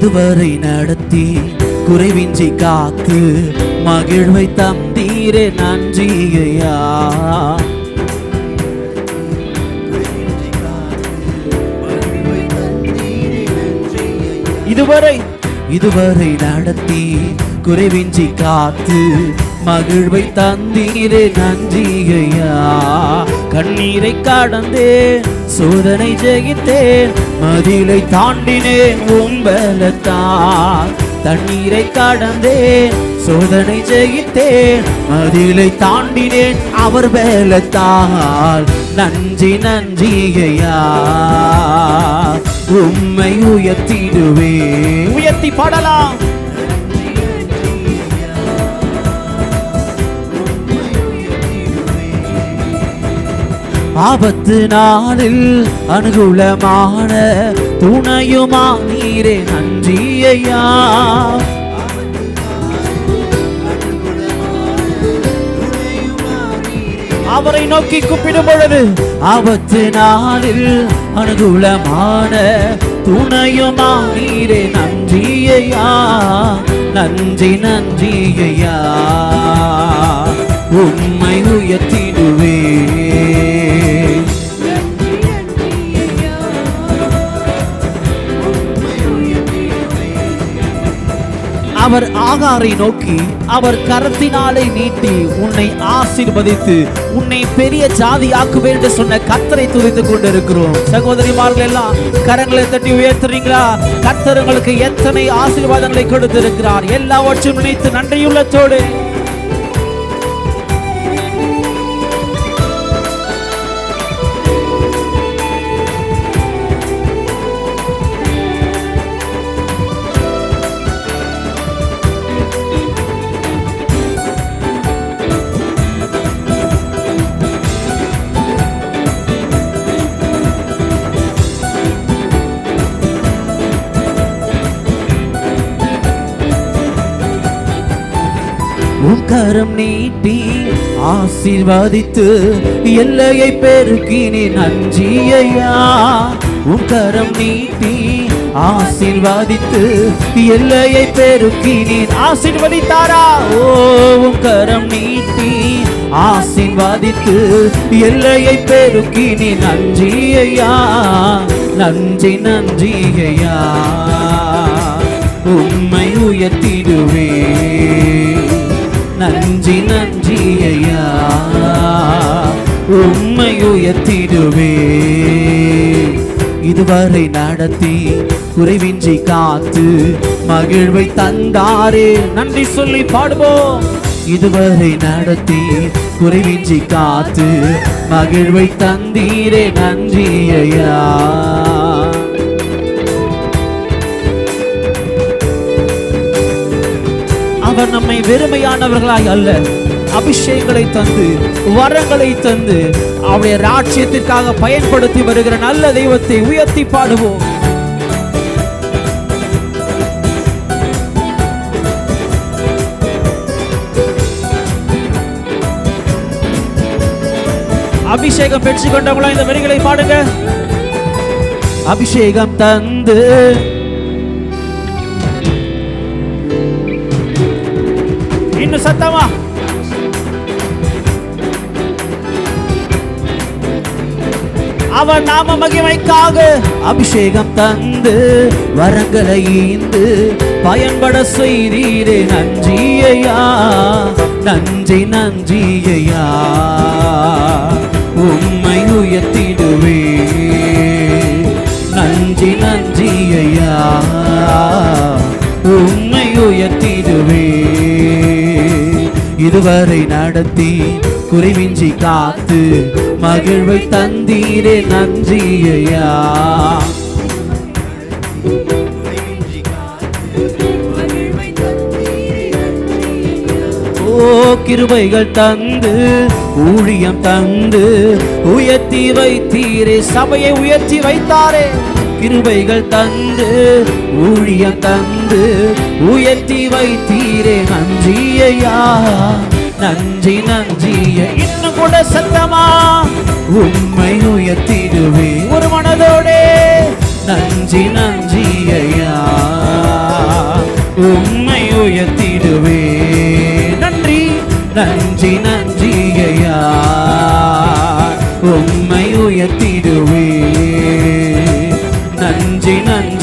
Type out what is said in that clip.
இதுவரை நடத்தி குறைவின்றி காத்து மகிழ்வை தந்தீரே நன்றி ஐயா. இதுவரை நடத்தி குறைவின்றி காத்து மகிழ்வை தந்தீரே நன்றி ஐயா. கண்ணீரை கடந்தேன், சோதனை ஜெயித்தேன், மதிலை தாண்டினேன் உம்பலத்தான். தண்ணீரை கடந்தேன், சோதனை ஜெயித்தேன், மதிலை தாண்டினேன் அவர் பலத்தால். நன்றி நன்றி ஐயா, உம்மை உயர்த்திடுவே. உயர்த்தி பாடலாம். ஆபத்து நாளில் அனுகூலமான துணையுமா நீரே நன்றி ஐயா. அவரை நோக்கி கூப்பிடும் பொழுது ஆபத்து நாளில் அனுகூலமான துணையுமா நீரே நன்றி ஐயா. நன்றி நன்றி ஐயா, உம்மை உயர்த்திடுவே. அவர் ஆகாரை நோக்கி அவர் கரத்தினாலே நீட்டி உன்னை ஆசீர்வதித்து உன்னை பெரிய ஜாதி ஆக்குவேன் என்று சொன்ன கர்த்தரை துதித்துக் கொண்டிருக்கிறோம். சகோதரிமார்கள் எல்லாம் கரங்களை தட்டி உயர்த்துறீங்களா? கர்த்தர் உங்களுக்கு எத்தனை ஆசீர்வாதங்களை கொடுத்திருக்கிறார். எல்லாவற்றையும் நினைத்து நன்றியுள்ளத்தோடு கரம் நீட்டி ஆசீர்வதித்து எல்லையை பெருக்கினே நன்றி ஐயா. கரம் நீட்டி ஆசீர்வதித்து எல்லையை பெருக்கினேன். ஆசீர்வதித்தாரா? ஓ கரம் நீட்டி ஆசீர்வதித்து எல்லையை பெருக்கினேன் நன்றி ஐயா. நன்றி நன்றி ஐயா, உம்மை உயர்த்திடுவே. நன்றி நன்றி ஐயா, உம்மை உயர்த்திடுவே. இதுவரை நடத்தி குறைவின்றி காத்து மகிழ்வை தந்தாரே. நன்றி சொல்லி பாடுவோம். இதுவரை நடத்தி குறைவின்றி காத்து மகிழ்வை தந்தீரே நன்றி ஐயா. அவர் நம்மை வெறுமையானவர்களாய் அல்ல, அபிஷேகங்களை தந்து வரங்களை தந்து அவருடைய ராஜ்யத்திற்காக பயன்படுத்தி வருகிற நல்ல தெய்வத்தை உயர்த்தி பாடுவோம். அபிஷேகம் பெற்றுக் கொண்டவங்களா இந்த வரிகளை பாடுங்க. அபிஷேகம் தந்து இன்னும் சத்தமா அவர் நாம மகிமைக்காக அபிஷேகம் தந்து வரங்களை ஈந்து பயன்பட செய்தீரே நன்றி ஐயா. நன்றி நன்றி ஐயா, உம்மை உயர்த்திடுவே. நன்றி நன்றி ஐயா, உம்மை உயர்த்திடுவே. இதுவரை நடத்தி குறைவின்றி காத்து மகிழ்வை தந்தீரே நன்றி ஐயா. ஓ கிருபைகள் தந்து ஊழியம் தந்து உயர்த்தி வைத்தீரே. சபையை உயர்த்தி வைத்தாரே. கிருபைகள் தந்து ஊழியம் தந்து உயர்த்தி வைத்தீரே நன்றி ஐயா. நன்றி நன்றி. இன்னும் கூட சத்தமா உம்மை உயர்த்திடுவே ஒரு மனதோடே. நன்றி நன்றி ஐயா. உம்மை உயர்த்திடுவே. நன்றி நன்றி நன்றி ஐயா, உம்மை உயர்த்திடுவே. நன்றி நன்றி